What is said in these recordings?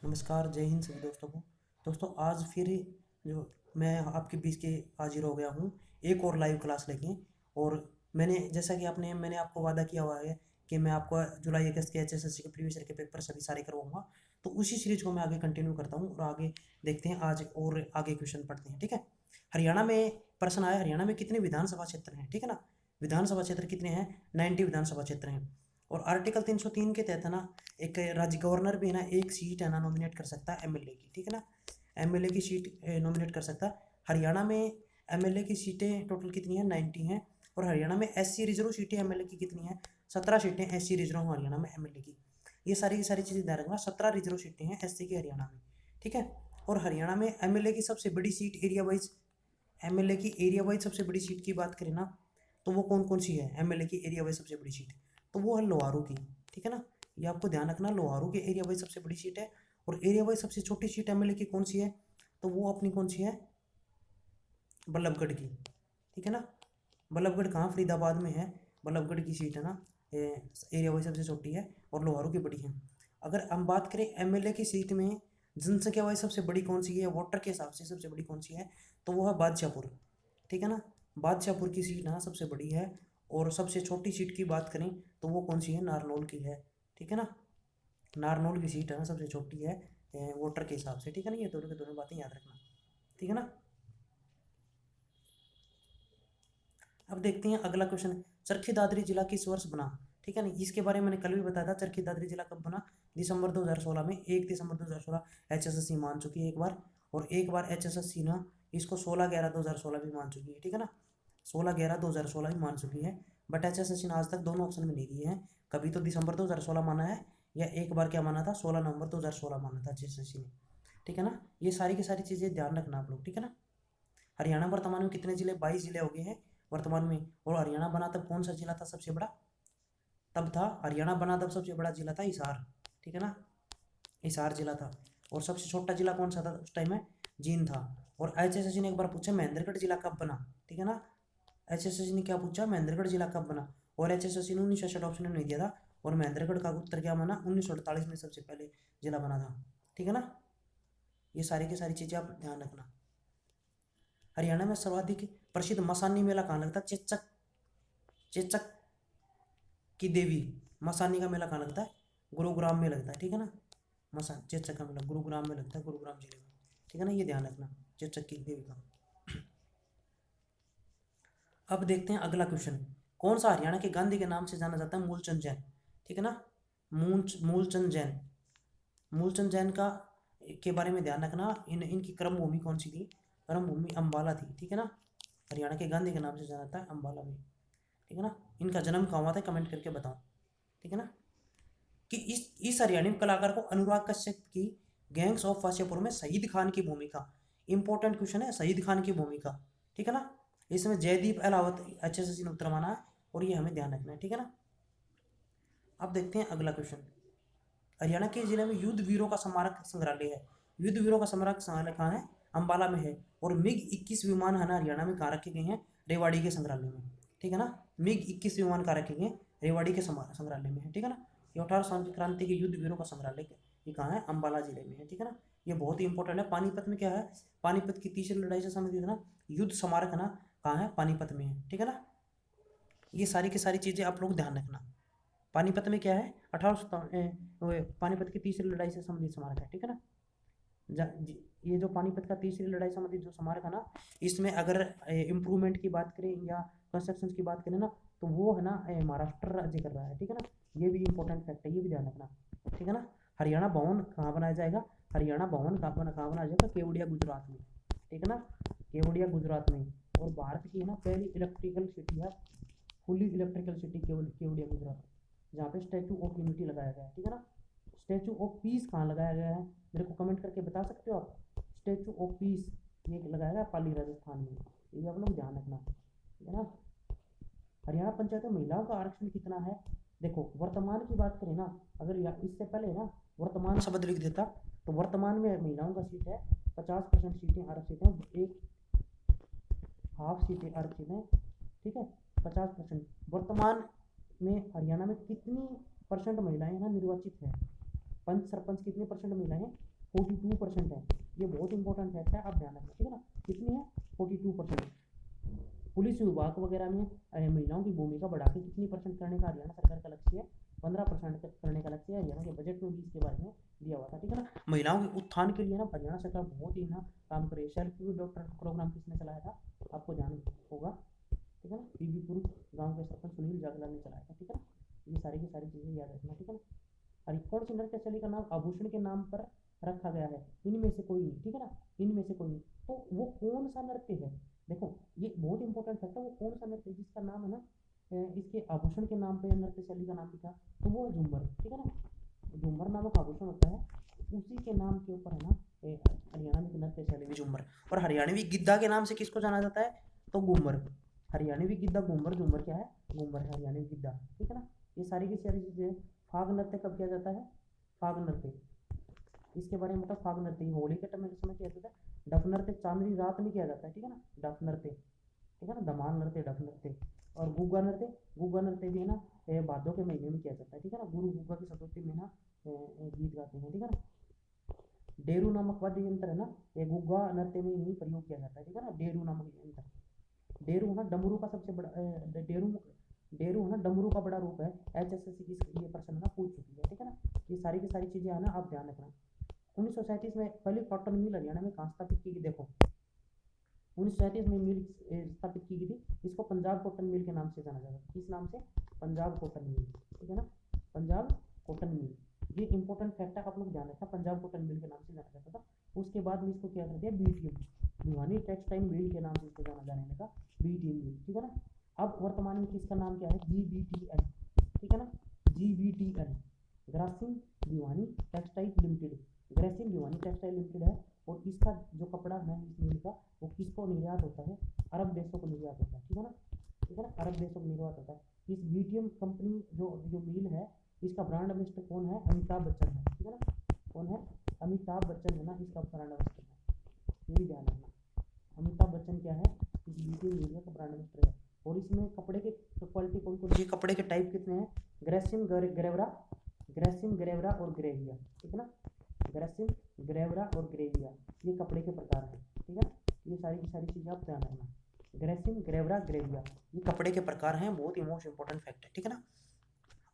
नमस्कार, जय हिंद सभी दोस्तों को। दोस्तों आज फिर जो मैं आपके बीच के हाजिर हो गया हूँ एक और लाइव क्लास लेके। और मैंने जैसा कि मैंने आपको वादा किया हुआ है कि मैं आपको जुलाई अगस्त के एचएसएससी के प्रीवियस ईयर के पेपर सभी सारे करवाऊंगा। तो उसी सीरीज को मैं आगे कंटिन्यू करता हूँ और आगे देखते हैं आज और आगे क्वेश्चन पढ़ते हैं, ठीक है। हरियाणा में प्रश्न आया, हरियाणा में कितने विधानसभा क्षेत्र हैं, ठीक है ना। विधानसभा क्षेत्र कितने हैं? 90 विधानसभा क्षेत्र हैं। और आर्टिकल 303 के तहत है ना, एक राज्य गवर्नर भी है ना, एक सीट है ना नॉमिनेट कर सकता है एमएलए की, ठीक है ना। एमएलए की सीट नॉमिनेट कर सकता है। हरियाणा में एमएलए की सीटें टोटल कितनी है? 90 हैं। और हरियाणा में एससी रिजर्व सीटें एमएलए की कितनी है? 17 सीटें एससी रिजर्व हरियाणा में एमएलए की। ये सारी की सारी चीज़ें ध्यान रखना, 17 रिजर्व सीटें हैं एससी की हरियाणा में, ठीक है। और हरियाणा में एमएलए की सबसे बड़ी सीट एरिया वाइज, एमएलए की एरिया वाइज सबसे बड़ी सीट की बात करें ना, तो वो कौन कौन सी है? एमएलए की एरिया वाइज सबसे बड़ी सीट, तो वो है लोहारू की, ठीक है ना। ये आपको ध्यान रखना, लोहारू की एरिया वाइज सबसे बड़ी सीट है। और एरिया वाइज सबसे छोटी सीट एमएलए की कौन सी है? तो वो अपनी कौन सी है? बल्लभगढ़ की, ठीक है ना। बल्लभगढ़ कहाँ? फरीदाबाद में है। बल्लभगढ़ की सीट है ना, एरिया वाइज सबसे छोटी है और लोहारू की बड़ी है। अगर हम बात करें एमएलए की सीट में जनसंख्या वाइज सबसे बड़ी कौन सी है, वोटर के हिसाब से सबसे बड़ी कौन सी है, तो वो है बादशाहपुर, ठीक है ना। बादशाहपुर की सीट ना सबसे बड़ी है। और सबसे छोटी सीट की बात करें तो वो कौन सी है? नारनौल की है, ठीक है ना। नारनौल की सीट है ना सबसे छोटी है वोटर के हिसाब से, ठीक है ना। ये दोनों की दोनों बातें याद रखना, ठीक है ना। अब देखते हैं अगला क्वेश्चन। चरखी दादरी जिला किस वर्ष बना, ठीक है ना। इसके बारे में मैंने कल भी बताया था। चरखी दादरी जिला कब बना? दिसंबर 2016 में। 1 दिसंबर 2016 एचएसएससी मान चुकी है एक बार। और एक बार एचएसएससी ना इसको 16/11/2016 भी मान चुकी है, ठीक है ना। 16/11/2016 भी मान चुकी है। बट एचएसएससी ने आज तक दोनों ऑप्शन में नहीं दिए हैं। कभी तो दिसंबर 2016 माना है, या एक बार क्या माना था, 16 नवंबर 2016 माना था एचएसएससी ने, ठीक है ना। ये सारी की सारी चीज़ें ध्यान रखना आप लोग, ठीक है ना। हरियाणा वर्तमान में कितने जिले? 22 जिले हो गए हैं वर्तमान में। और हरियाणा बना तब कौन सा जिला था सबसे बड़ा? तब था हरियाणा बना तब सबसे बड़ा जिला था हिसार, ठीक है ना। हिसार जिला था। और सबसे छोटा जिला कौन सा था उस टाइम में? जींद था। और एचएसएससी ने एक बार पूछा महेंद्रगढ़ जिला कब बना, ठीक है ना। एचएसएससी ने क्या पूछा? महेंद्रगढ़ जिला कब बना। और एचएसएससी ने 1966 ऑप्शन नहीं दिया था। और महेंद्रगढ़ का उत्तर क्या माना? 1948 में सबसे पहले जिला बना था, ठीक है ना। ये सारी की सारी चीज़ें आप ध्यान रखना। हरियाणा में सर्वाधिक प्रसिद्ध मसानी मेला कहाँ लगता है? चेचक, चेचक की देवी मसानी का मेला कहाँ लगता है? गुरुग्राम में लगता है, ठीक है ना। मसा चेचक का मेला गुरुग्राम में लगता है, गुरुग्राम जिले में, ठीक है ना। ये ध्यान रखना, चेचक की देवी का। अब देखते हैं अगला क्वेश्चन। कौन सा हरियाणा के गांधी के नाम से जाना जाता है? मूलचंद जैन, ठीक है ना। मूलचंद जैन, मूलचंद जैन का के बारे में ध्यान रखना। इनकी कर्म भूमि कौन सी थी? कर्म भूमि अम्बाला थी, ठीक है ना। हरियाणा के गांधी के नाम से जाना जाता है अम्बाला में, ठीक है ना। इनका जन्म कहाँ हुआ था? कमेंट करके बताओ, ठीक है ना। कि इस हरियाणवी कलाकार को अनुराग कश्यप की गैंग्स ऑफ वासेपुर में शहीद खान की भूमिका, इंपॉर्टेंट क्वेश्चन है, शहीद खान की भूमिका, ठीक है ना। इसमें जयदीप अहलावत एचएसएससी ने उत्तर माना है। और ये हमें ध्यान रखना है, ठीक है ना। अब देखते हैं अगला क्वेश्चन। हरियाणा के जिले में युद्ध वीरों का स्मारक संग्रहालय है। युद्ध वीरों का स्मारक संग्रहालय कहाँ है? अम्बाला में है। और मिग 21 विमान है ना हरियाणा में कहाँ रखे गए हैं? रेवाड़ी के संग्रहालय में, ठीक है ना। मिग 21 विमान कहाँ रखे गए हैं? रेवाड़ी के संग्रहालय में है, ठीक है ना। ये 18 साल की क्रांति के युद्ध वीरों का संग्रहालय ये कहाँ है? अम्बाला जिले में है, ठीक है ना। ये बहुत ही इंपॉर्टेंट है। पानीपत में क्या है? पानीपत की तीसरी लड़ाई से संबंधित ना युद्ध स्मारक है ना, कहाँ है? पानीपत में है, ठीक है ना। ये सारी की सारी चीज़ें आप लोग ध्यान रखना। पानीपत में क्या है? 18 पानीपत की तीसरी लड़ाई से संबंधित स्मारक है, ठीक है ना। ये जो पानीपत का तीसरी लड़ाई से संबंधित जो स्मारक है ना, इसमें अगर इम्प्रूवमेंट की बात करें या कंस्ट्रक्शन की बात करें ना, तो वो है ना महाराष्ट्र राज्य कर रहा है, ठीक है ना। ये भी इंपॉर्टेंट फैक्ट है, ये भी ध्यान रखना, ठीक है ना। हरियाणा भवन कहाँ बनाया जाएगा? हरियाणा भवन कहाँ बनाया जाएगा? केवड़िया गुजरात में, ठीक है ना। केवड़िया गुजरात में। और भारत की है ना पहली इलेक्ट्रिकल सिटी है, fully electrical city Kevadia Gujarat, जहाँ पे स्टैचू ऑफ यूनिटी लगाया गया है, ठीक है ना। स्टैचू ऑफ पीस कहाँ लगाया गया है? मेरे को कमेंट करके बता सकते हो आप। स्टैचू ऑफ पीस ये लगाया गया पाली राजस्थान में, ये आप लोग ध्यान रखना, ठीक है ना। हरियाणा पंचायत में महिलाओं का आरक्षण कितना है? देखो वर्तमान की बात करें ना, अगर इससे पहले ना वर्तमान शब्द लिख देता, तो वर्तमान में महिलाओं का सीट है 50% सीटें आरक्षित हैं, एक हाफ सीटें आरक्षित हैं, ठीक है। 50% वर्तमान में हरियाणा में कितनी परसेंट महिलाएं ना निर्वाचित हैं? पंच सरपंच कितने परसेंट महिलाएं हैं? 42% है। ये बहुत इंपॉर्टेंट फैक्ट है, आप ध्यान रखना, ठीक है ना। कितनी है? 42%। पुलिस विभाग वगैरह में महिलाओं की भूमिका बढ़ा के कितनी परसेंट करने का हरियाणा सरकार का लक्ष्य है? 15% करने का लक्ष्य है। हरियाणा के बजट में भी इसके बारे में दिया हुआ था, ठीक है ना। महिलाओं के उत्थान के लिए ना हरियाणा सरकार बहुत ही ना काम करे। सेल्फ डॉक्टर प्रोग्राम किसने चलाया था? आपको ध्यान होगा, ठीक है ना। बीबीपुर गाँव के सरपंच सुनील जागला ने चलाया था, ठीक है ना। ये सारी की सारी चीज़ें याद रखना, ठीक है ना। और कौन सी नृत्य शैली का नाम आभूषण के नाम पर रखा गया है? इनमें से कोई नहीं, ठीक है ना, इनमें से कोई नहीं। तो वो कौन सा नृत्य है? देखो ये बहुत इंपॉर्टेंट फैक्ट है, वो कौन सा नृत्य जिसका नाम है ना इसके आभूषण के नाम पे नृत्य शैली का नाम लिखा, तो वो है झूमर, ठीक है ना। झूमर नामक आभूषण होता है, उसी के नाम के ऊपर है ना हरियाणा में नृत्य शैली भी झूमर। और हरियाणवी गिद्धा के नाम से किसको जाना जाता है? तो घूमर। हरियाणवी गिद्धा घूमर, झूमर क्या है? घूमर है हरियाणवी गिद्धा, ठीक है ना। ये सारी की सारी चीजें। फाग नृत्य कब किया जाता है? फाग नृत्य, इसके बारे में मतलब फाग नृत्य होली के समय किया जाता है। डफ नृत्य चांदनी रात में किया जाता है, ठीक है ना, डफ नृत्य, ठीक है ना। धमाल नृत्य, डफ नृत्य। और गुग्गा नृत्य, गुग्गा नृत्य भी है ना भादों के महीने में किया जाता है, ठीक है ना। गुरु गुग्गा की चतुर्थी में ना गीत गाते हैं, ठीक है ना। डेरू नामक वाद्य यंत्र है ना, ये गुग्गा नृत्य में ही प्रयोग किया जाता है, ठीक है ना। डेरू नामक यंत्र। डेरू है ना डमरू का सबसे बड़ा डेरू डेरू है ना डमरू का बड़ा रूप है। HSSC की ये प्रश्न ना पूछ चुकी है, ठीक है ना। ये सारी की सारी चीजें है ना, आप ध्यान रखना। 1937 में पहली कॉटन मिल हरियाणा में कहाँ स्थापित की गई? देखो 1937 में मिल स्थापित की गई थी। इसको पंजाब कॉटन मिल के नाम से जाना जाता है। किस नाम से? पंजाब कॉटन मिल, ठीक है ना, पंजाब कॉटन मिल। ये इंपॉर्टेंट फैक्ट है, आप लोग ध्यान रखना, पंजाब कॉटन मिल के नाम से जाना जाता था। उसके बाद में इसको क्या कर दिया? BTM, भिवानी टेक्सटाइल मिल के नाम से इसको जाना जाने लगा, BTM मिल, ठीक है ना। अब वर्तमान में किसका नाम क्या है? GVTL, ठीक है ना, GVTL, Grasim Bhiwani textile limited. Grasim Bhiwani textile limited है। और इसका जो कपड़ा है इस मिल का, वो किसको निर्यात होता है? अरब देशों को निर्यात होता है, ठीक है ना, ठीक है ना, अरब देशों को निर्यात होता है। इस BTM कंपनी जो जो मिल है, इसका ब्रांड एम्बेसडर कौन है? अमिताभ बच्चन है, ठीक है ना। कौन है? अमिताभ बच्चन है ना इसका ब्रांड एम्बेसडर है, ये भी ध्यान रखना। अमिताभ बच्चन क्या है? इस BTM मीडिया का ब्रांड एम्बेसडर है। और इसमें कपड़े के क्वालिटी कौन कौन सी? कपड़े के टाइप कितने हैं? ग्रेसिम, ग्रेवरा, ग्रेसिम, ग्रेवरा और ग्रेविया, ठीक है ना। ग्रेसिम, ग्रेवरा और ग्रेविया, ये कपड़े के प्रकार हैं, ठीक है। ये सारी की सारी चीज़ें आप ध्यान रखना। ग्रेसिम, ग्रेवरा, ग्रेविया, ये कपड़े के प्रकार हैं, बहुत ही मोस्ट इंपॉर्टेंट फैक्ट है, ठीक है ना।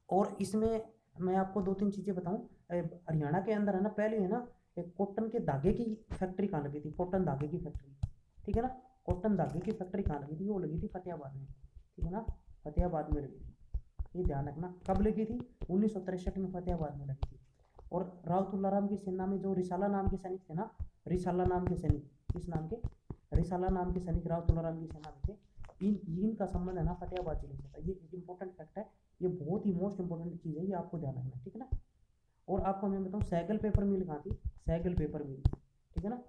और इसमें मैं आपको दो तीन चीज़ें बताऊं। हरियाणा के अंदर है ना पहले है ना एक कॉटन के धागे की फैक्ट्री कहाँ लगी थी? कॉटन धागे की फैक्ट्री, ठीक है ना। कॉटन धागे की फैक्ट्री कहाँ लगी थी? वो लगी थी फतेहाबाद में, ठीक है ना, फतेहाबाद में लगी थी। ये ध्यान रखना, कब लगी थी? 1963 में फतेहाबाद में लगी थी। और राव तुलाराम की सेना में जो रिसाला नाम के सैनिक थे ना, रिसाला नाम के सैनिक, किस नाम के? रिसाला नाम के सैनिक राव तुलाराम की सेना में थे। इनका संबंध है ना फतेहाबाद जिले से था। ये एक इंपॉर्टेंट फैक्ट है, ये बहुत ही मोस्ट इंपॉर्टेंट चीज़ है, ये आपको ध्यान रखना, ठीक है ना। और आपको मैं बताऊँ सैगल पेपर मिल कहाँ थी? सैगल पेपर मिल, ठीक है ना,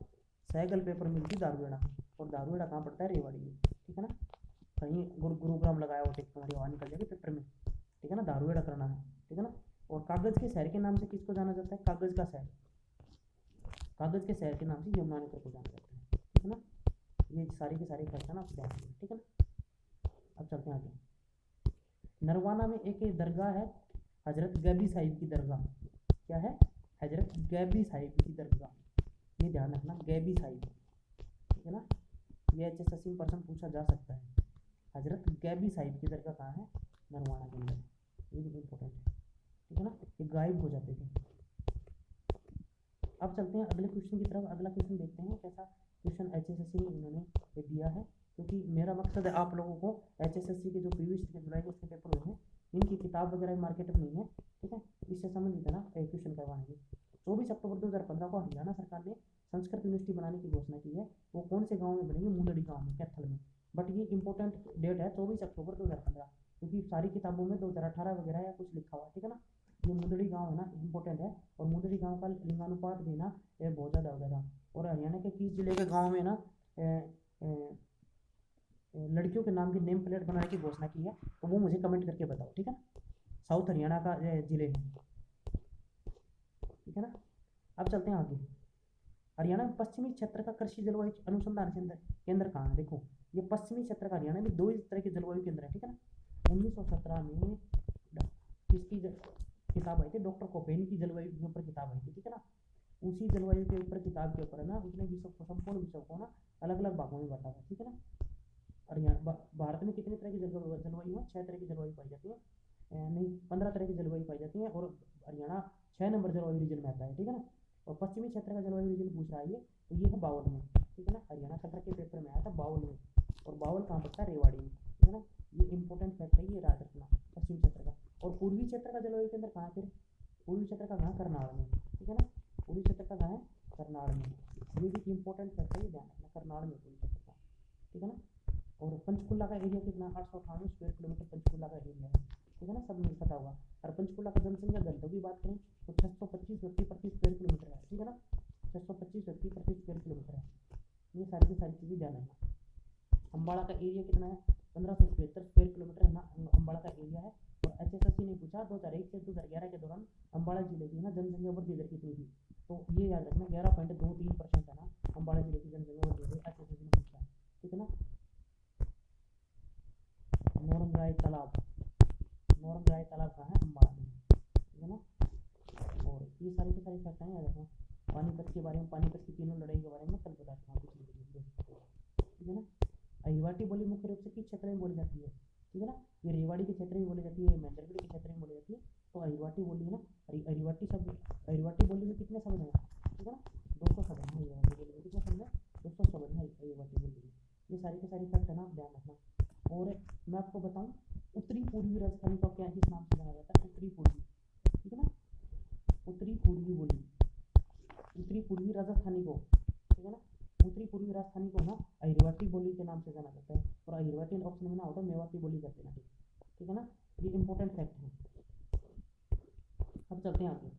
सैगल पेपर मिल थी दारूहेड़ा। और दारूहेड़ा कहाँ पड़ता है? रेवाड़ी में, ठीक है ना। कहीं गुरुग्राम लगाया हो तुम्हारी वहाँ निकल जाएगी पेपर में, ठीक है ना, दारूहेड़ा करना है, ठीक है ना। और कागज के शहर के नाम से किसको जाना जाता है? कागज का शहर, कागज के शहर के नाम से यमुनानगर को जाना जाता है, ठीक है ना। ये सारी के सारी फैक्ट है ना, आप ध्यान रखना, ठीक है ना। अब चलते हैं आगे। नरवाना में एक दरगाह है, हजरत गैबी साहिब की दरगाह। क्या है? हजरत गैबी साहिब की दरगाह, ये ध्यान रखना, गैबी साहिब, ठीक है ना। ये HSSC में प्रश्न पूछा जा सकता है। हजरत गैबी साहिब की दरगाह कहाँ है? नरवाना के अंदर, ये भी इम्पोर्टेंट है, ठीक है ना। ये गायब हो जाते थे। अब चलते हैं अगले क्वेश्चन की तरफ। अगला क्वेश्चन देखते हैं कैसा क्वेश्चन HSSC ने इन्होंने दिया है, क्योंकि मेरा मकसद है आप लोगों को HSSC के जो प्रीवियस के जुलाई के पेपर हुए हैं, इनकी किताब वगैरह मार्केट में नहीं है, ठीक है, इससे संबंधित है ना क्वेश्चन करवाएंगे। 24 अक्टूबर 2015 को हरियाणा सरकार ने संस्कृत यूनिवर्सिटी बनाने की घोषणा की है। वो कौन से गाँव में बनेगी? मुंदड़ी गाँव में, कैथल में। बट ये इंपॉर्टेंट डेट है 24 अक्टूबर 2015, क्योंकि सारी किताबों में 2018 वगैरह या कुछ लिखा हुआ है, ठीक है ना। ये मुंदड़ी गाँव है ना, इंपॉर्टेंट है। और मुंदड़ी गाँव का लिंगानुपात भी ना बहुत ज़्यादा वगैरह था। और हरियाणा के किस जिले के गाँव में ना लड़कियों के नाम की नेम प्लेट बनाने की घोषणा की है? तो वो मुझे कमेंट करके बताओ, ठीक है। साउथ हरियाणा का जिले है, ठीक है ना। अब चलते हैं आगे। हरियाणा में पश्चिमी क्षेत्र का कृषि जलवायु अनुसंधान केंद्र कहाँ है? देखो ये पश्चिमी क्षेत्र का हरियाणा में दो इस तरह के जलवायु केंद्र है, ठीक है ना। 1917 में किसकी किताब आई थी? डॉक्टर कोपेन की जलवायु के ऊपर किताब आई थी, ठीक है ना। उसी जलवायु के ऊपर किताब के ऊपर है ना उसने विश्व को, संपूर्ण विश्व को ना अलग अलग भागों में बांटा था, ठीक है ना। और यहाँ भारत में कितनी तरह की जलवायु है, 6 तरह की जलवायु पाई जाती है, नहीं 15 तरह की जलवायु पाई जाती है, और हरियाणा 6 नंबर जलवायु रीजन में आता है, ठीक है ना। और पश्चिमी क्षेत्र का जलवायु रीजन पूछ रहा है तो ये है 52 में, ठीक है ना। हरियाणा कटर के पेपर में आया था 52 में, और 52 कहाँ पड़ता है, रेवाड़ी में, ठीक है ना। ये इंपॉर्टेंट फैक्ट है, ये याद रखना पश्चिमी क्षेत्र का। और पूर्वी क्षेत्र का जलवायु केंद्र कहाँ है फिर, पूर्वी क्षेत्र का कहाँ, करनाल में, ठीक है ना। पूर्वी क्षेत्र का कहाँ है, करनाल में, ये भी इंपॉर्टेंट फैक्ट है, ये ध्यान रखना, करनाल में पूर्वी क्षेत्र का, ठीक है ना। और पंचकुला का एरिया कितना, 898 स्क्वायर किलोमीटर पंचकुला का एरिया है, ठीक है ना, सब मुझे पता होगा। और पंचकुला का जनसंख्या घनत्व की बात करें तो 625 व्यक्ति प्रति स्क्वायर किलोमीटर है, ठीक है ना, 625 व्यक्ति प्रति स्क्वायर किलोमीटर है। ये सारी की सारी चीज़ें ध्यान रखना। अम्बाड़ा का एरिया कितना है, 1575 स्क्वायर किलोमीटर है ना, अम्बाड़ा का एरिया है। और HSSC ने पूछा 2001 से 2011 के दौरान अम्बाड़ा जिले की ना जनसंख्या वृद्धि दर कितनी थी, तो ये याद रखना 11.23% है ना अम्बाड़ा जिले की जनसंख्या वृद्धि दर, HSSC ने पूछा, ठीक है ना। नौरंगाई तालाब, नौरंगाई तालाब कहाँ है, अम्बाड़ा में, ठीक है ना। और ये सारी की सारी फैक्ट हैं याद रखना। पानीपत के बारे में, पानीपत की तीनों लड़ाई के बारे में कल बता चुका हूँ पिछली वीडियो में, ठीक है ना। अहिवाटी बोली मुख्य रूप से किस क्षेत्र में बोली जाती है, ठीक है ना। ये रेवाड़ी के क्षेत्र में बोली जाती है, महेंद्रगढ़ के क्षेत्र में बोली जाती है, तो अहिवाटी बोली है ना। अहिवाटी शब्द, अहिवाटी बोली में कितने शब्द हैं, ठीक है ना, 200 शब्द हैं अहिवाटी बोली में, कितने शब्द हैं, 200 शब्द हैं अहिवाटी बोली में। ये सारी की सारी फैक्ट है ना, ध्यान रखना। और मैं आपको बताऊँ, उत्तरी पूर्वी राजस्थानी को क्या किस नाम से जाना जाता है, उत्तरी पूर्वी, ठीक है ना, उत्तरी पूर्वी बोली, उत्तरी पूर्वी राजस्थानी को, ठीक है ना, उत्तरी पूर्वी राजस्थानी को ना अहिरवाटी बोली के नाम से जाना जाता है। और अहिरवाटी ऑप्शन में ना होता है, मेवाती बोली करते हैं, ठीक है ना। ये इंपॉर्टेंट फैक्ट है। अब चलते हैं आगे।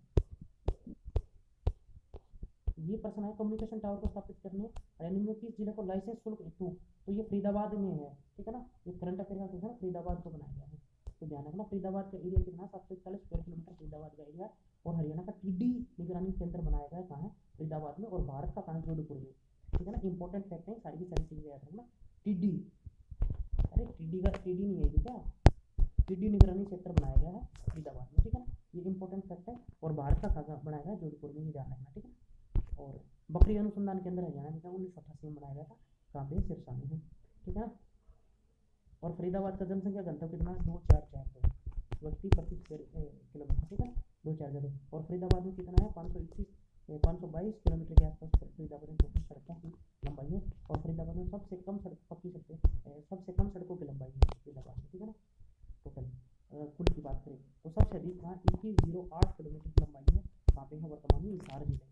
ये प्रश्न है, कम्युनिकेशन टावर को स्थापित करने निम्न किस जिले को लाइसेंस शुल्क हेतु, तो ये फरीदाबाद में है, ठीक है ना। ये करंट अफेयर का क्वेश्चन है, फरीदाबाद को बनाया गया है, तो ध्यान रखना। फरीदाबाद का एरिया कितना, 741 स्क्वायर किलोमीटर फरीदाबाद का एरिया। और हरियाणा का टिड्डी निगरानी केंद्र बनाया गया है कहाँ है, फरीदाबाद में। और भारत का कहाँ है, जोधपुर में, ठीक है ना। इंपॉर्टेंट फैक्ट है, सारी की सारी चीजें याद रखना। टिड्डी, अरे टिड्डी का टिड्डी नहीं है क्या, टिड्डी निगरानी क्षेत्र बनाया गया है फरीदाबाद में, ठीक है ना। ये इंपॉर्टेंट फैक्ट है। और भारत का कहाँ बनाया गया है, जोधपुर में, ये ध्यान रखना, ठीक है। और बकरी अनुसंधान केंद्र हरियाणा में 1988 में बनाया गया था, कहाँ पे, सिरसा में है, ठीक है ना। और फरीदाबाद का जनसंख्या घनत्व कितना, 2442 व्यक्ति प्रति स्क्वायर किलोमीटर, ठीक है ना, 2442। और फरीदाबाद में कितना है, 522 किलोमीटर के आसपास फरीदाबाद में टोटल सड़कों की लंबाई है। और फरीदाबाद में सबसे कम सड़क, पक्की सड़कें, सबसे कम सड़कों की लंबाई है फरीदाबाद में, ठीक है ना। टोटल कुल की बात करें तो सबसे अधिक कहाँ, 2108 किलोमीटर की लंबाई है, कहाँ पे है, वर्तमान में हिसार जिले में।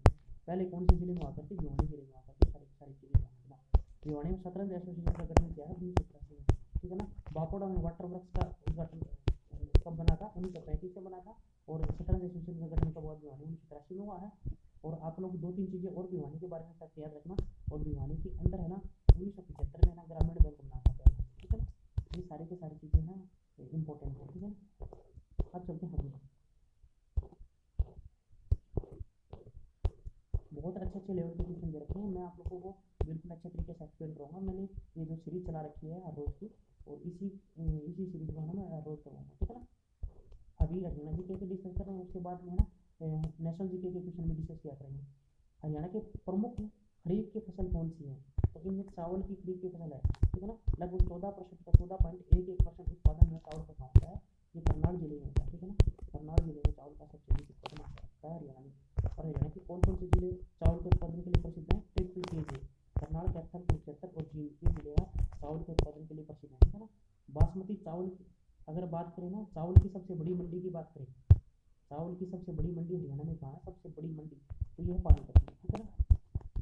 पहले कौन से जिले में हुआ करती, भिवानी जिले में हुआ करती, सारी सारी चीजें ध्यान रखना। भिवानी में शतरंज एसोसिएशन का गठन किया है 1983 में, ठीक है ना। बापोड़ा में वाटर वर्क्स का उद्घाटन कब बना था, 1935 में बना था। और शतरंज एसोसिएशन का गठन कब हुआ, भिवानी 1983 में हुआ है। और आप लोग 2-3 चीजें और भिवानी के बारे में फैक्ट याद रखना। और भिवानी के अंदर है ना 1975 में ना ग्रामीण बैंक बना था पहला, ठीक है ना। ये सारी की सारी चीजें ना इंपॉर्टेंट है, ठीक है ना। अब चलते हैं आगे। बहुत अच्छे अच्छे लेवल के क्वेश्चन दे रखे हैं, मैं आप लोगों को बिल्कुल अच्छे तरीके से एक्सप्लेन करूँगा। मैंने ये जो सीरीज चला रखी है हर रोज़ की, और इसी सीरीज को है ना मैं हर रोज़ करूँगा, ठीक है ना। अभी हरियाणा जीके के डिस्कस कर रहे हैं, उसके बाद में ना नेशनल जीके के क्वेश्चन भी डिस्कस किया करेंगे। हरियाणा के प्रमुख खरीफ की फसल कौन सी है, तो इनमें चावल की खरीफ की फसल है, ठीक है ना। लगभग 14% का 14.11% उत्पादन में चावल का काम होता है, ये करनाल जिले में होता है, ठीक है ना। करनाल जिले में चावल का सबसे अधिक उत्पादन होता है हरियाणा में। और हरियाणा के कौन कौन से जिले चावल के उत्पादन के लिए प्रसिद्ध हैं, करनाल, कैथल, कुरुक्षेत्र और जींद, ये जिले चावल के उत्पादन के लिए प्रसिद्ध हैं, ठीक है ना। बासमती चावल की अगर बात करें ना, चावल की सबसे बड़ी मंडी की बात करें, चावल की सबसे बड़ी मंडी हरियाणा में कहाँ है, सबसे बड़ी मंडी, तो ये है पानीपत में, ठीक है ना।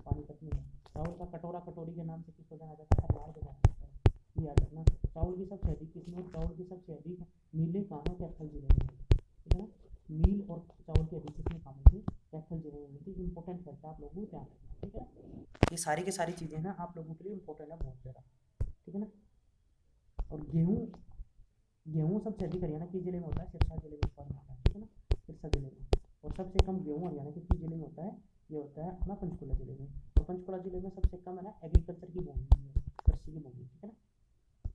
पानीपत में चावल का कटोरा कटोरी के नाम से किसको जाना जाता है, करनाल को जाना जाता है, ये याद रखना। चावल की सबसे अधिक किस्में, चावल की सबसे अधिक मिलें कहाँ है, कैथल जिले में, ठीक है ना। मील और चावल की अधिक किस्में कहाँ मिलती है, कैथल जिले में मिलती है। इंपॉर्टेंट फैक्ट आप लोगों को ध्यान रखना, ठीक है ना। ये सारी की सारी चीज़ें ना आप लोगों के लिए इंपॉर्टेंट है बहुत ज़्यादा, ठीक है ना। और गेहूँ, गेहूँ सबसे अधिक हरियाणा किस जिले में होता है, सिरसा जिले में उत्पादन होता है, ठीक है ना, सिरसा जिले में। और सबसे कम गेहूँ हरियाणा के किस जिले में होता है, ये होता है अपना पंचकुला जिले में। और पंचकुला जिले में सबसे कम है ना एग्रीकल्चर की भूमि है, कृषि की भूमि, ठीक है ना।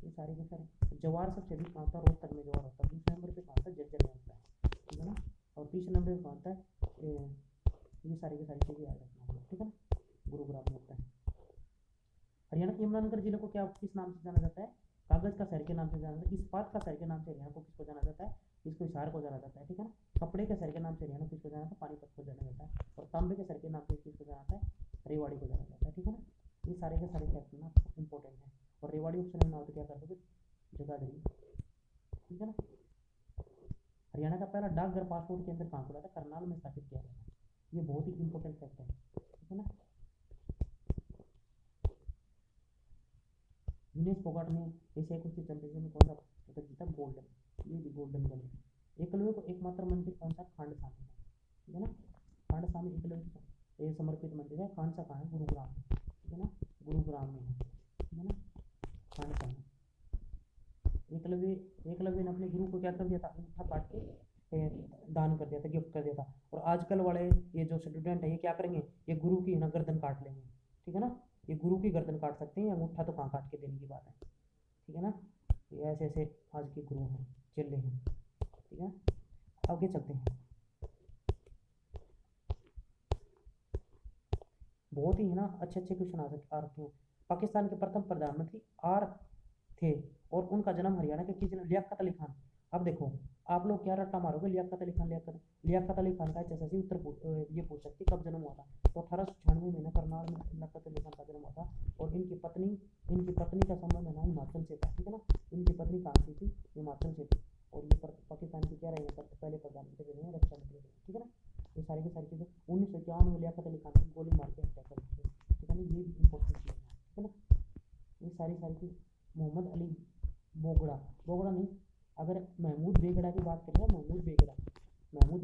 ये सारे के सारे। जवार सबसे अधिक कहाँ होता है, रोहतक में जवार होता है। दूसरे नंबर पे कहाँ होता है, जज्जर में होता है, ठीक है ना। और तीसरे नंबर पे कहाँ होता है, ये सारी की सारी चीज़ें याद रखना है, ठीक है ना। गुरुग्राम में होता है। हरियाणा के यमुनानगर जिले को क्या किस नाम से जाना जाता है? कागज का शहर के नाम से जाना जाता है। इस्पात का शहर के नाम से हरियाणा को किसको जाना जाता है? इसको हिसार को जाना जाता है, ठीक है ना। कपड़े के शहर के नाम से हरियाणा को किसको जाना जाता है? पानीपत को जाना जाता है। और तांबे के शहर के नाम से किसको जाना जाता है? रेवाड़ी को जाना जाता है, ठीक है ना। ये सारे के सारे फैक्ट ना इंपॉर्टेंट है। और रेवाड़ी ऑप्शन में ना हो तो क्या कर दोगे? जगाधरी, ठीक है ना। हरियाणा का पहला डाकघर पासपोर्ट केंद्र कहाँ खुला था? करनाल में स्थापित किया गया था। ये बहुत ही इंपॉर्टेंट फैक्ट है, ठीक है ना। विनेश फोगाट ने एशिया कुश्ती चैंपियनशिप में कौन सा पदक जीता? गोल्डन, ये भी गोल्डन मेडल। एकलव्य को एकमात्र मंदिर कौन सा? खांडसा में, ठीक है ना। खांडसा में एकलव्य ये समर्पित मंदिर है। खांडसा कहाँ है? गुरुग्राम में, ठीक है ना। गुरुग्राम में है, ठीक है ना। खांडसा में एकलव्य एकलव्य ने अपने गुरु को क्या कर दिया था? अंगूठा काट के दान कर दिया था, गिफ्ट कर दिया था। और आजकल वाले ये जो स्टूडेंट है ये क्या करेंगे? ये गुरु की ना गर्दन काट लेंगे, ठीक है ना। ये गुरु की गर्दन काट सकते हैं, अंगूठा तो कहाँ काट के देने की बात है, ठीक है ना। ये ऐसे ऐसे आज के गुरु हैं, चेले हैं, ठीक है। आगे चलते हैं। बहुत ही है ना अच्छे अच्छे क्वेश्चन आ रखे हैं। पाकिस्तान के प्रथम प्रधानमंत्री आर थे और उनका जन्म हरियाणा के किस जिले? लियाकत अली खान। अब देखो आप लोग क्या रट्टा मारोगे? लियाकत अली खान, लियाकत अली खान का एचएसएससी ये पूछ सकती कब जन्म हुआ था? तो 1896 में ना करनाल में लियाकत अली खान का जन्म हुआ था। और इनकी पत्नी का संबंध है ना हिमाचल से था, ठीक है ना। इनकी पत्नी कहाँ से थी? हिमाचल से थी। और ये पाकिस्तान की क्या रही है? पहले प्रधानमंत्री रहे हैं, रक्षा मंत्री रहे हैं, ठीक है ना। ये सारी की सारी चीज़ें 1951 में लियाकत अली खान की गोली मार के हत्या कर दी थी, ठीक है ना। ये भी इंपॉर्टेंट चीज़ है, ठीक है ना। ये सारी चीज़। मोहम्मद अली बोगड़ा, बोगड़ा नहीं, अगर महमूद बेगड़ा की बात करें, महमूद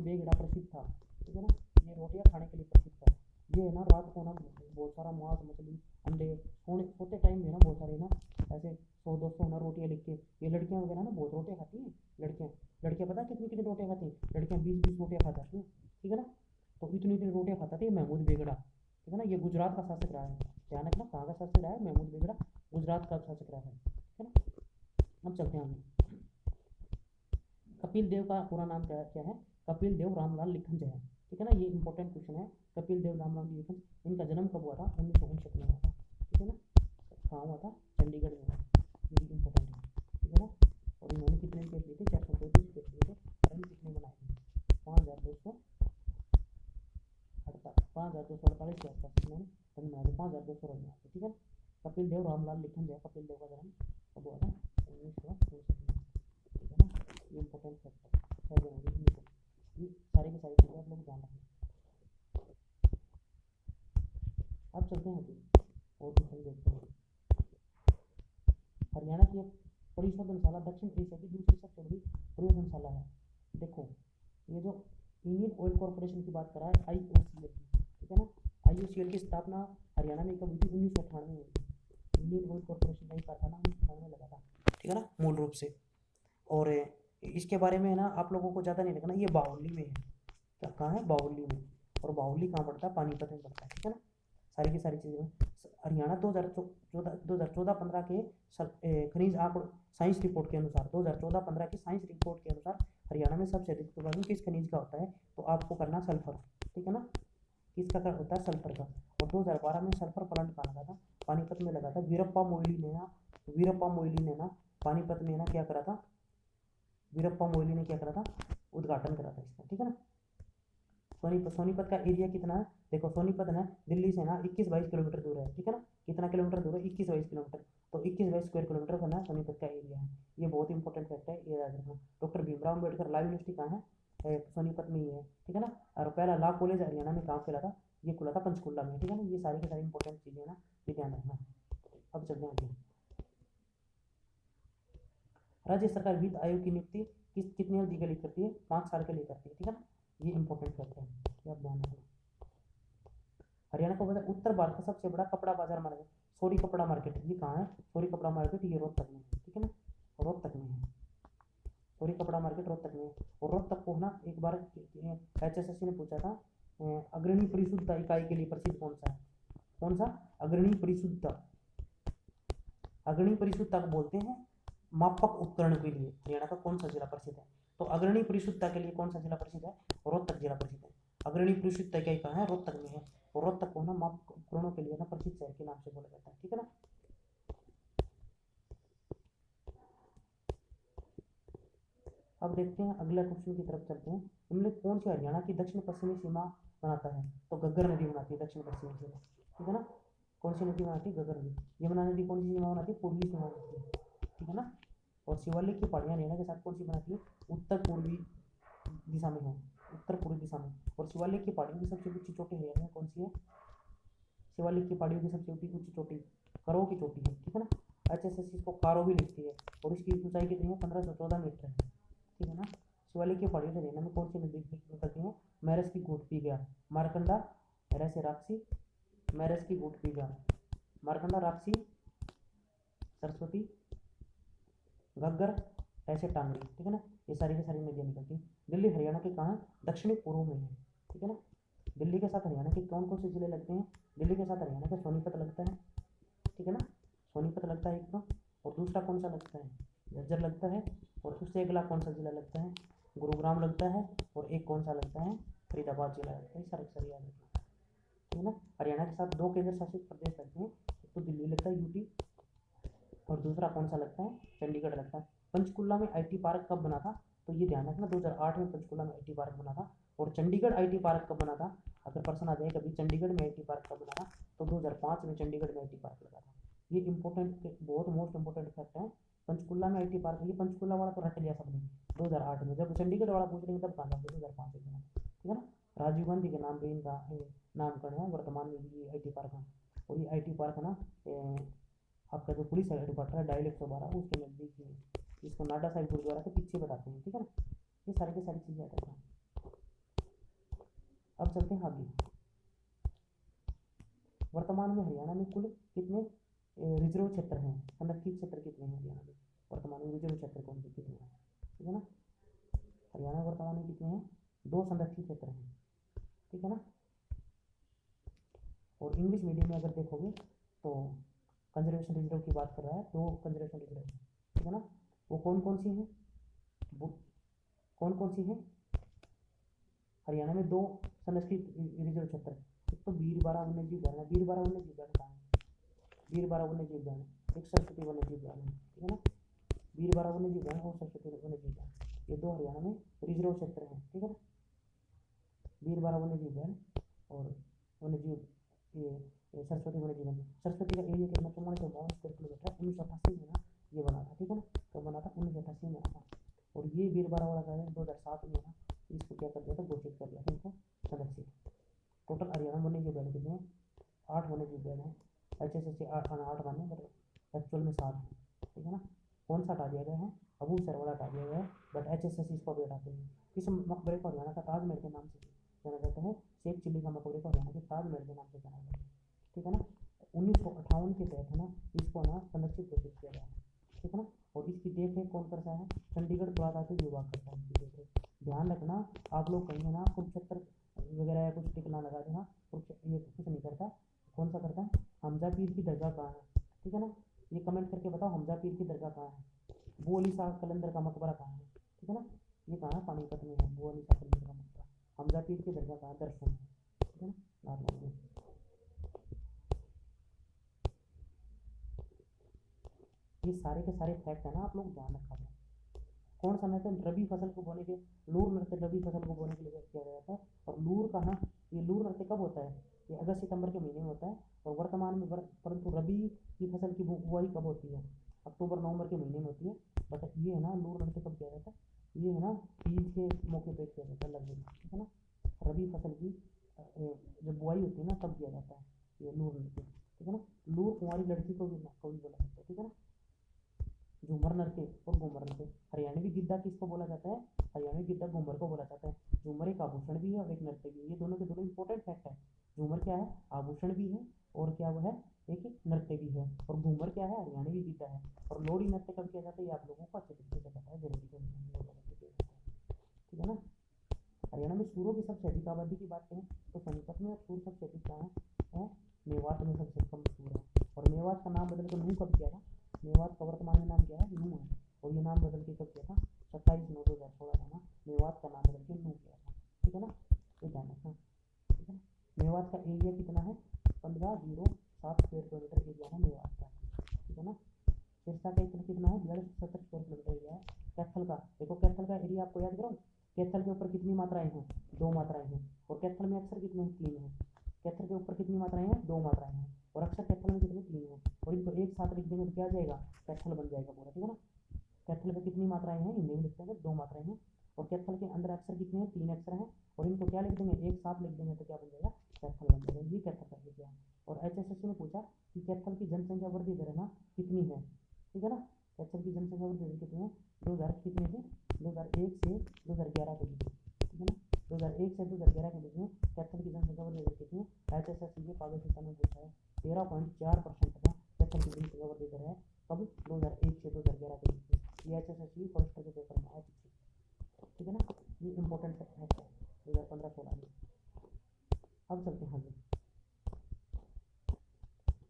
बेगड़ा प्रसिद्ध था, ठीक है ना। ये रोटियां खाने के लिए प्रसिद्ध था। ये है ना रात को ना बहुत सारा मांस मछली अंडे सोते टाइम में ना बहुत सारे ना ऐसे 100-200 ना रोटियां लिख के, ये लड़कियां वगैरह ना बहुत रोटियां खाती हैं। लड़कियां लड़कियां पता है कितनी कितनी रोटियां खाती हैं? लड़कियां 20-20 रोटियां खा जाती हैं, ठीक है ना। तो इतनी इतनी रोटियां खाता था महमूद बेगड़ा, ठीक है ना। ये गुजरात का शासक रहा है, ध्यान रखना कहाँ का शासक रहा है? महमूद बेगड़ा गुजरात का शासक रहा है, ठीक है ना। अब चलते हैं आगे। कपिल देव का पूरा नाम क्या क्या है? कपिल देव रामलाल लिखन जय, ठीक है ना। ये इंपॉर्टेंट क्वेश्चन है। कपिल देव रामलाल लिखन, इनका जन्म कब हुआ था? 1959 में हुआ था, ठीक है ना। कहाँ हुआ था? चंडीगढ़ में हुआ था। ये भी इंपॉर्टेंट है, ठीक है ना। और इन्होंने कितने विकेट लिए थे? 434 विकेट लिए थे। रन कितने बनाए थे? 5248 के आसपास इन्होंने रन बनाए थे, 5200 रन बनाए थे, ठीक है ना। कपिल देव रामलाल लिखन जय, कपिल देव का जन्म कब हुआ था? 1959 में, ठीक है ना। ये इंपॉर्टेंट फैक्ट है, 6 जनवरी 1900। ये सारी की सारी चीज़ें आप लोग ध्यान रखें। अब चलते हैं आगे और क्वेश्चन देखते हैं। हरियाणा की एक परिशोधनशाला दक्षिण एशिया की दूसरी सबसे बड़ी परियोजनशाला है। देखो ये जो इंडियन ऑयल कॉरपोरेशन की बात करा है, IOCL की, ठीक है ना। IOCL की स्थापना हरियाणा में कब हुई थी? 1998 में हुई थी। इंडियन ऑयल कॉरपोरेशन का ही कारखाना 1998 में लगा था, ठीक है ना, मूल रूप से। और इसके बारे में ना आप लोगों को ज़्यादा नहीं रखना, ये बाहुली में है। क्या कहाँ है? बाहुली में। और बाहुली कहाँ पड़ता है? पानीपत में पड़ता है, ठीक है ना। सारी की सारी चीज़ें हरियाणा 2014-15 के खनिज आंकड़ों साइंस रिपोर्ट के अनुसार 2014-15 की साइंस रिपोर्ट के अनुसार हरियाणा में सबसे अधिक उत्पादन किस खनिज का होता है? तो आपको करना सल्फर, ठीक है ना। किसका कर होता है? सल्फर का। और 2012 में सल्फर प्लांट कहाँ लगा था? पानीपत में लगा था। वीरप्पा मोइली ने ना पानीपत में ना क्या करा था? वीरप्पा मोइली ने क्या करा था? उद्घाटन करा था इसका, ठीक है ना। सोनीपत का एरिया कितना है? देखो सोनीपत ना दिल्ली से ना 21-22 किलोमीटर दूर है, ठीक है ना। कितना किलोमीटर दूर है? 21-22 किलोमीटर। तो 21-22 स्क्वायर किलोमीटर का ना सोनीपत का एरिया है। ये बहुत इंपॉर्टेंट फैक्ट है, ये याद रखना। Doctor Bhimrao Ambedkar live university कहाँ है? सोनीपत में ही है, ठीक है ना। और पहला लॉ कॉलेज हरियाणा में कहाँ खुला था? ये खुला था पंचकुला में, ठीक है ना। ये सारी की सारी इंपॉर्टेंट चीज़ें ना, ये ध्यान रखना। अब चलते हैं आगे। राज्य सरकार वित्त आयोग की नियुक्ति कितनी अवधि के लिए करती है? 5 साल के लिए करती है, ठीक है ना। ये इंपॉर्टेंट फैक्ट है, ये आप ध्यान रखना। हरियाणा को बता उत्तर भारत का सबसे बड़ा कपड़ा बाजार मार्केट सोरी कपड़ा मार्केट, ये कहाँ है? सोरी कपड़ा मार्केट ये रोहतक में है, ठीक है ना। रोहतक में है सोरी कपड़ा मार्केट, रोहतक में है। और रोहतक को ना एक बार HSSC ने पूछा था अग्रणी परिशुद्धता इकाई के लिए प्रसिद्ध कौन सा है? कौन सा? अग्रणी परिशुद्धता। अग्रणी परिशुद्धता को बोलते हैं मापक उपकरण के लिए हरियाणा का कौन सा जिला प्रसिद्ध है? तो अग्रणी परिशुद्धता के लिए कौन सा जिला प्रसिद्ध है? रोहतक जिला प्रसिद्ध है। अग्रणी पुरुष इकाई कहाँ है, रोहतक में है। और रोहतक को ना माप उपकरणों के लिए ना प्रसिद्ध शहर के नाम से बोला जाता है, ठीक है ना। अब देखते हैं अगला क्वेश्चन की तरफ चलते हैं। इनमें कौन सी हरियाणा की दक्षिण पश्चिमी सीमा बनाता है, तो घग्गर नदी बनाती है दक्षिण पश्चिमी सीमा, ठीक है ना। कौन सी नदी बनाती है, घग्गर नदी। यमुना नदी कौन सी सीमा बनाती है, पूर्वी सीमा बनाती है, ठीक है ना। और शिवालिक की पहाड़ियाँ हरियाणा के साथ कौन सी बनाती है, उत्तर पूर्वी दिशा में है, उत्तर पूर्वी दिशा में। और शिवालिक की पहाड़ियों की सबसे ऊंची चोटी हरियाणा में कौन सी है, शिवालिक की पहाड़ियों की सबसे ऊंची चोटी करो की चोटी है, ठीक है ना। HSS इसको कारो भी लिखती है। और इसकी ऊंचाई कितनी है, 1514 मीटर है, ठीक है ना। शिवालिक की पहाड़ियों से हरियाणा में कौन सी नदी निकलती है, मैरस की घूट पी गया, मारकंडा, रैसे राक्षी, मैरस की घूट पी गया, मारकंडा, राक्षी, सरस्वती, घग्गर, ऐसे टांगरी, ठीक है ना। ये सारी की सारी नदियाँ निकलती हैं। दिल्ली हरियाणा के कहाँ, दक्षिणी पूर्व में है, ठीक है ना। दिल्ली के साथ हरियाणा के कौन कौन से जिले लगते हैं, दिल्ली के साथ हरियाणा का सोनीपत लगता है, ठीक है ना। सोनीपत लगता है एक तो। और दूसरा कौन सा लगता है, झज्जर लगता है। और उससे अगला कौन सा जिला लगता है, गुरुग्राम लगता है। और एक कौन सा लगता है, फरीदाबाद जिला लगता है। सारे सारे याद रखना, ठीक है ना। हरियाणा के साथ 2 केंद्र शासित प्रदेश लगते हैं, एक तो दिल्ली लगता है यूटी, और दूसरा कौन सा लगता है, चंडीगढ़ लगता है। पंचकुला में IT पार्क कब बना था, तो ये ध्यान रखना 2008 में पंचकुला में IT पार्क बना था। और चंडीगढ़ IT पार्क कब बना था, अगर प्रश्न आ जाए कभी चंडीगढ़ में IT पार्क कब बना था, तो 2005 में चंडीगढ़ में IT पार्क लगा था। ये इंपॉर्टेंट, बहुत मोस्ट इंपॉर्टेंट फैक्ट है। पंचकुला में IT पार्क, ये पंचकुला वाला तो रट लिया सबने 2008 में, जब चंडीगढ़ वाला पूछ लेंगे तब कहाँ था, 2005 में बना, ठीक है ना। राजीव गांधी के नाम पे इनका नामकरण है वर्तमान में ये IT पार्क है। और ये IT पार्क है ना, आपका जो पुलिस हेडक्वार्टर है डायल 112 उसके नज़दीक ही है। इसको नाडा साहिब गुरुद्वारा के पीछे बताते हैं, ठीक है ना। ये सारी की सारी चीज़ें आता है। अब चलते हैं आगे। वर्तमान में हरियाणा में कुल कितने रिजर्व क्षेत्र हैं, संरक्षित क्षेत्र कितने हैं हरियाणा में, वर्तमान में रिजर्व क्षेत्र कौन से कितने हैं, ठीक है ना। हरियाणा वर्तमान में कितने हैं, 2 संरक्षित क्षेत्र हैं, ठीक है ना। और इंग्लिश मीडियम में अगर देखोगे तो कंजर्वेशन रिजर्व की बात कर रहा है, 2 कंजर्वेशन रिजर्व, ठीक है ना। वो कौन कौन सी हैं, कौन कौन सी हैं, हरियाणा में 2 संरक्षित रिजर्व क्षेत्र, एक तो वीरबारा वन्यजीव उद्यान, वीरबारा वन्यजीव उद्यान कहाँ है, वीरबारा वन्यजीव उद्यान, एक सरस्वती वन्यजीव उद्यान है, ठीक है ना। वीरबारा वन्यजीव उद्यान और सरस्वती वन्यजीव उद्यान, ये 2 हरियाणा में रिजर्व क्षेत्र हैं, ठीक है ना। वीरबारा वन्यजीव उद्यान और वन्यजीव ये सरस्वती वन्यजीव उद्यान। सरस्वती का एरिया कितना, 4452 स्क्वायर किलोमीटर, 1988 में ना ये बना था, ठीक है ना। तो बना था 1988 में बना था। और ये वीरबारा वाला का है 2007 में ना इसको क्या कर दिया था, घोषित कर दिया था इनको संरक्षित। टोटल हरियाणा वन्यजीव उद्यान कितने हैं, 8 वन्यजीव उद्यान है। HSS से 8 माने बट एक्चुअल में 7 है, ठीक है ना। कौन सा हटा दिया गया है, अबूसर वाला हटा दिया गया है, बट HSS इसको भी हटाते हैं। किस मकबरे को हरियाणा का ताजमहल के नाम से जाना जाता है, शेख चिल्ली का मकबरे को हरियाणा के ताजमहल के नाम से जाना जाता है, ठीक है ना। 1958 के तहत है ना इसको ना संरक्षित घोषित किया गया है, ठीक है ना। और इसकी देख रेख कौन करता है, चंडीगढ़ पुरातात्विक विभाग करता है इसकी देख रेख। ध्यान रखना आप लोग कहेंगे ना कुरुक्षेत्र वगैरह या कुछ टिकला लगा देना, ये कुछ नहीं करता। कौन सा करता है, हमजा पीर की दरगाह कहाँ है, ठीक है ना। ये कमेंट करके बताओ हमजा पीर की दरगाह कहाँ है, वो अली शाह कलंदर का मकबरा कहाँ है, ठीक है ना। ये कहाँ है, पानीपत में है वो अली शाह कलंदर का मकबरा। हमजा पीर की दरगाह कहाँ, दर्शन है, ठीक है ना, नारनौल में। ये सारे के सारे फैक्ट है ना, आप लोग ध्यान रखा जाए। कौन सा नृत्य रबी फसल को बोने के, लूर नृत्य रबी फसल को बोने के लिए किया जाता है। और लूर कहाँ, ये लूर नृत्य कब होता है, ये अगस्त सितंबर के महीने में होता है। और वर्तमान में परंतु रबी की फसल की बुआई कब होती है, अक्टूबर नवंबर के महीने में होती है। बट ये है ना लूर नृत्य कब किया जाता है, ये है ना तीज के मौके पर किया जाता है लगभग, ठीक है ना। रबी फसल की जब बुआई होती है ना तब किया जाता है ये लूर नृत्य, ठीक है ना। लूर कुंवारी लड़की को भी बोला जाता है, ठीक है ना। झूमर नृत्य और घूमर नृत्य, हरियाणवी गिद्धा किसको बोला जाता है, हरियाणवी गिद्धा घूमर को बोला जाता है। झूमर एक आभूषण भी है और एक नृत्य भी है, ये दोनों के दोनों इंपॉर्टेंट फैक्ट है। झूमर क्या है, आभूषण भी है, और क्या वो है, एक नृत्य भी है। और घूमर क्या है, हरियाणवी गिद्धा है। और लोहड़ी नृत्य कब किया जाता है, ये आप लोगों को अच्छे तरीके से पता है, जनवरी के महीने में लोहड़ी नृत्य किया जाता है, ठीक है ना। हरियाणा में सूरों की सबसे अधिक आबादी की बात करें तो सोनीपत में सूर सबसे अधिक कहाँ है, मेवात में सबसे कम सूर है। और मेवात का नाम बदल कर नूह कब किया था, मेवात का वर्तमान में नाम क्या है, नूह है। और ये नाम बदल के कब किया था, 27/9/2016 था ना मेवात का नाम बदल के नूह किया था, ठीक है ना। ये ध्यान रखना। 0.07 स्क्वायर किलोमीटर एरिया है मेवात का, ठीक है ना। सिरसा का एरिया कितना है, 4270 स्क्वायर किलोमीटर एरिया है। कैथल का देखो, कैथल का एरिया आपको याद करो, कैथल के ऊपर कितनी मात्राएं हैं, 2 मात्राएं हैं, और कैथल में अक्सर कितने हैं, 3 हैं। कैथल के ऊपर कितनी मात्राएं हैं, 2 मात्राएं हैं, और अक्सर कैथल में कितनी, 3 हैं, और इनको एक साथ लिख देंगे तो क्या आ जाएगा, कैथल बन जाएगा पूरा, ठीक है ना। कैथल में कितनी मात्राएं हैं, इन्हें लिखते हैं 2 मात्राएं हैं, और कैथल के अंदर अक्षर कितने हैं, 3 अक्षर हैं, और इनको क्या लिख देंगे, एक साथ लिख देंगे तो क्या बन जाएगा, कैथल बन जाएगा। ये कैथल का एरिया है। और HSSC ने पूछा कि कैथल की जनसंख्या वृद्धि दर ना कितनी है, ठीक है ना। कैथल की जनसंख्या वृद्धि दर कितनी है, 2000 कितने से 2001 से 2011 के बीच, ठीक है ना। 2001 से 2011 के बीच में कैथल की जनसंख्या वृद्धि दर कितनी है, HSSC के पारदर्शिता में पूछा है, 13.4% का कैथल की जनसंख्या वृद्धि दर है। कब, 2001 से 2011 के बीच में। ये HSSC फॉरेस्टर के पेपर में आया पीछे, ठीक है ना। ये इंपॉर्टेंट फैक्ट है 2015-16 में। अब चलते हैं आगे।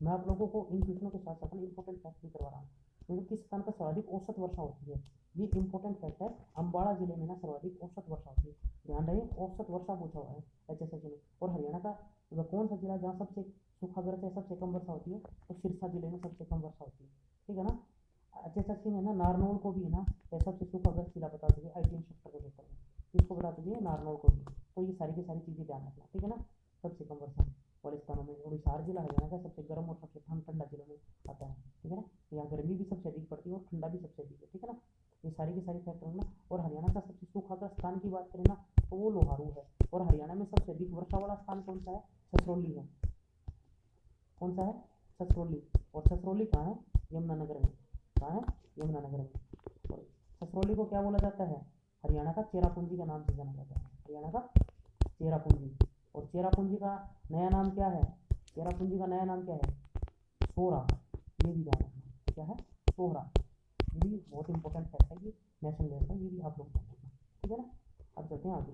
मैं आप लोगों को इन क्वेश्चनों के साथ साथ इंपॉर्टेंट फैक्ट भी करवा रहा हूँ। क्योंकि किस स्थान पर सर्वाधिक औसत वर्षा होती है, ये इंपॉर्टेंट फैक्ट है। अम्बाड़ा जिले में ना सर्वाधिक औसत वर्षा होती है, ध्यान रहे, औसत वर्षा पूछा हुआ है HSSC में। और हरियाणा का वह कौन सा जिला जहाँ सबसे सूखाग्रस्त है, सबसे कम वर्षा होती है, तो सिरसा जिले में सबसे कम वर्षा होती है, ठीक है ना। HSSC ने ना नारनौल को भी ना सबसे सूखाग्रस्त जिला बता दिया IT इंस्पेक्टर के पेपर में, किसको बता दीजिए, नारनौल को भी। तो ये सारी की सारी चीज़ें ध्यान रखना, ठीक है ना। सबसे कम वर्षा वाले स्थानों में उड़ीसा जिला हरियाणा का सबसे गर्म और सबसे ठंडा जिलों में आता है, ठीक है ना। यहाँ गर्मी भी सबसे अधिक पड़ती है और ठंडा भी सबसे अधिक है, ठीक है ना। ये सारी की सारी फैक्टर ना। और हरियाणा का सबसे सूखाग्रस्त स्थान की बात करें ना तो वो लोहारू है। और हरियाणा में सबसे अधिक वर्षा वाला स्थान कौन सा है, ससरौली है। कौन सा है, ससरौली। और ससरौली कहाँ है, यमुनानगर में। कहाँ है, यमुनानगर में। और ससरौली को क्या बोला जाता है, हरियाणा का चेरापूंजी के नाम से जाना जाता है, हरियाणा का चेरापूंजी। और चेरापूंजी का नया नाम क्या है, चेरापूंजी का नया नाम क्या है, सोहरा। ये भी ध्यान रखना, क्या है, सोहरा। ये भी बहुत इंपॉर्टेंट फैक्ट है, ये नेशनल लेवल पर, ये भी आप लोग ध्यान रखना, ठीक है ना। अब चलते हैं आगे।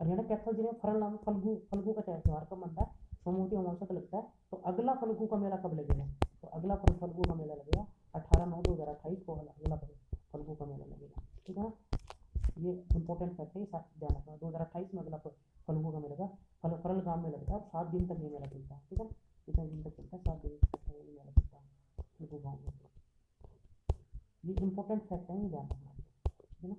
हरियाणा कैथल जिले में फल्गु का त्योहार कब बनता है, सोमवती अमावस्या को लगता है। तो अगला फल्गु का मेला कब लगेगा, तो अगला फल्गु का मेला लगेगा 18/9/2028 को अगला फल्गु का मेला लगेगा, ठीक है ना। ये इंपॉर्टेंट फैक्ट है, ध्यान रखना। 2028 में अगला फल्गु का मेला फरल गांव में लगता है, 7 दिन तक ये मेला चलता है, ठीक है। कितने दिन तक चलता है, 7 दिन तक ये मेला चलता है फल्गु गांव में। ये इंपॉर्टेंट फैक्ट है, ये ध्यान रखना, ठीक है ना।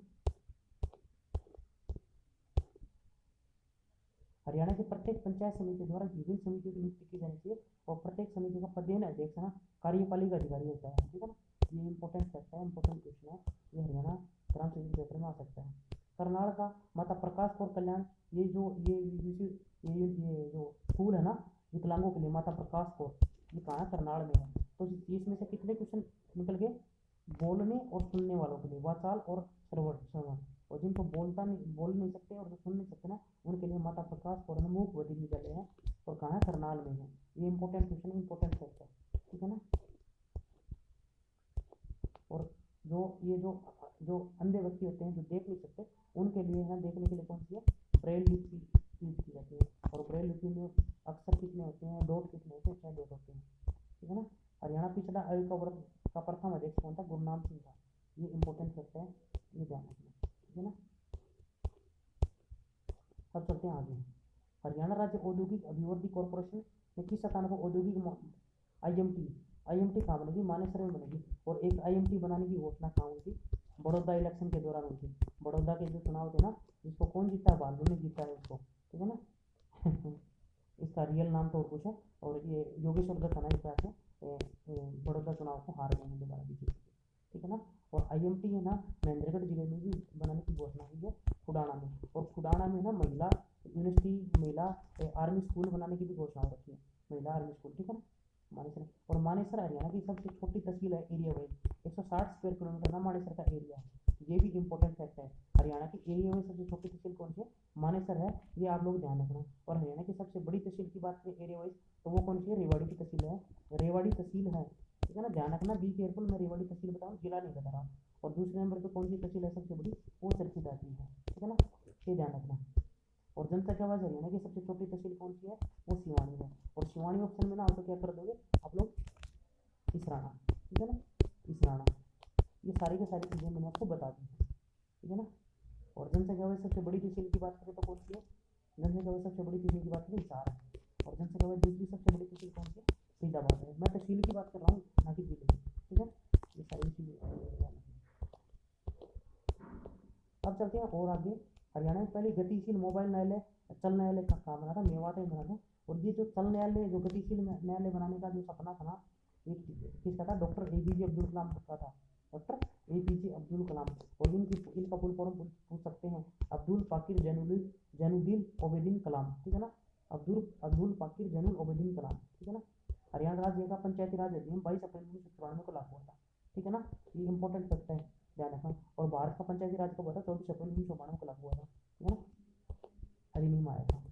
हरियाणा की प्रत्येक पंचायत समिति द्वारा विभिन्न समितियों की नियुक्ति की जानी चाहिए, और प्रत्येक समिति का पदेन अध्यक्ष ना कार्यपालिका अधिकारी होता है, ठीक है ना। ये इंपॉर्टेंट फैक्ट है, इंपॉर्टेंट क्वेश्चन है, ये हरियाणा ग्राम सभा पेपर में आ सकता है। करनाल का माता प्रकाश कौर कल्याण, ये जो ये जो स्कूल है ना विकलांगों के लिए, माता प्रकाश कौर, ये कहाँ है, करनाल में है। तो इसमें से कितने क्वेश्चन निकल गए, बोलने और सुनने वालों के लिए, वाचाल और श्रवण। और जिनको बोल नहीं सकते और जो सुन नहीं सकते ना, उनके लिए माता प्रकाश कौर मूक बधिर विद्यालय है, और कहाँ है, करनाल में है। ये इंपॉर्टेंट क्वेश्चन है, इंपॉर्टेंट फैक्ट है, ठीक है ना। और जो अंधे व्यक्ति होते हैं, जो देख नहीं सकते, उनके लिए है, देखने के लिए कौन सी है, ब्रेल लिपि यूज की जाती है। और ब्रेल लिपि में अक्षर कितने होते हैं, डॉट कितने होते हैं, 6 डॉट होते हैं, ठीक है ना। हरियाणा पिछड़ा आयु का वर्ग का प्रथम अध्यक्ष कौन था, गुरनाम सिंह था। ये इंपॉर्टेंट फैक्ट है, ये ध्यान रखना, ठीक है ना। अब चलते हैं आगे। हरियाणा राज्य औद्योगिक अभिवृद्धि कॉर्पोरेशन ने किस स्थान को औद्योगिक IMT कहाँ बनेगी, मानेसर में बनेगी। और एक IMT बनाने की घोषणा कहाँ हुई थी, बड़ौदा इलेक्शन के दौरान हुई थी। बड़ौदा के जो चुनाव थे ना, जिसको कौन जीता है, भालू ने जीता है उसको, ठीक है ना। इसका रियल नाम तो और कुछ है, और ये योगेश्वर दत्त है ना, इस बड़ौदा चुनाव को हार गए हैं दोबारा बीजेपी, ठीक है ना। और IMT है ना महेंद्रगढ़ जिले में भी बनाने की घोषणा हुई है, खुडाना में। और खुडाना में ना महिला यूनिवर्सिटी, महिला आर्मी स्कूल बनाने की भी घोषणा हो रखी है, महिला आर्मी स्कूल, ठीक है ना। मानेसर, और मानेसर हरियाणा की सबसे छोटी तहसील है एरिया वाइज, 160 स्क्वायर किलोमीटर ना मानेसर का एरिया है। ये भी इंपॉर्टेंट फैक्ट है, हरियाणा की एरिया में सबसे छोटी तहसील कौन सी है, मानेसर है, ये आप लोग ध्यान रखना। और हरियाणा की सबसे बड़ी तहसील की बात करें एरिया वाइज, तो वो कौन सी है, रेवाड़ी की तहसील है, रेवाड़ी तहसील है, ठीक है ना। ध्यान रखना, बी केयरफुल, मैं रेवाड़ी तहसील बताऊँ, जिला नहीं बता रहा। और दूसरे नंबर पर कौन सी तहसील है सबसे बड़ी, वो चरखी दादरी है, ठीक है ना, ये ध्यान रखना। और जनसंख्या वाइज हरियाणा की सबसे छोटी तहसील कौन सी है, वो सिवानी है। और सिवानी ऑप्शन में ना हो तो क्या कर दोगे आप लोग, इसराना, ठीक है ना, इसराना। ये सारी की सारी चीज़ें मैंने आपको बता दी, ठीक है ना। और जनसंख्या वाइज सबसे बड़ी तहसील की बात करें तो कौन सी है, जनसंख्या जनसंख्या में सबसे बड़ी तहसील की बात करें हिसार है, और जनसंख्या में दूसरी सबसे बड़ी तहसील कौन सी है? फरीदाबाद है। मैं तहसील की बात कर रहा हूँ, ना कि जिले की, ठीक है। ये सारी चीज़ें। अब चलते हैं और आगे। हरियाणा में पहले गतिशील मोबाइल न्यायालय, चल न्यायालय का काम बना था, मेवात में बना था। और ये जो चल न्यायालय, जो गतिशील न्यायालय बनाने का जो सपना था ना, ये किसका था? डॉक्टर एपीजे अब्दुल कलाम का था। Doctor APJ Abdul Kalam. और इनका फुल फॉर्म पूछ सकते हैं, अब्दुल पाकिर जैनुद्दीन ओबेदीन कलाम, ठीक है ना। अब्दुल पाकिर जैनुल ओबेदीन कलाम, ठीक है ना। हरियाणा राज्य का पंचायती राज अधिनियम 22 अप्रैल 1994 को लागू हुआ था, ठीक है ना। ये इंपॉर्टेंट फैक्ट है, ध्यान रखना। और भारत का पंचायती राज कब हुआ था? 24 अप्रैल 1992 को लागू हुआ था, ठीक है ना, अधिनियम आया था।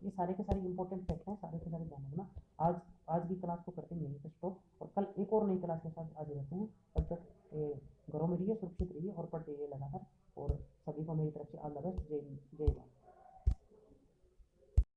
ये सारे के सारे इंपॉर्टेंट फैक्ट हैं, सारे के सारे ध्यान रखना। आज आज की क्लास को करते हैं यहीं पे स्टॉप, और कल एक और नई क्लास के साथ आज रहते हैं। तब तक घरों में रहिए, सुरक्षित रहिए और पढ़ते रहिए लगातार। और सभी को मेरी तरफ से ऑल द बेस्ट।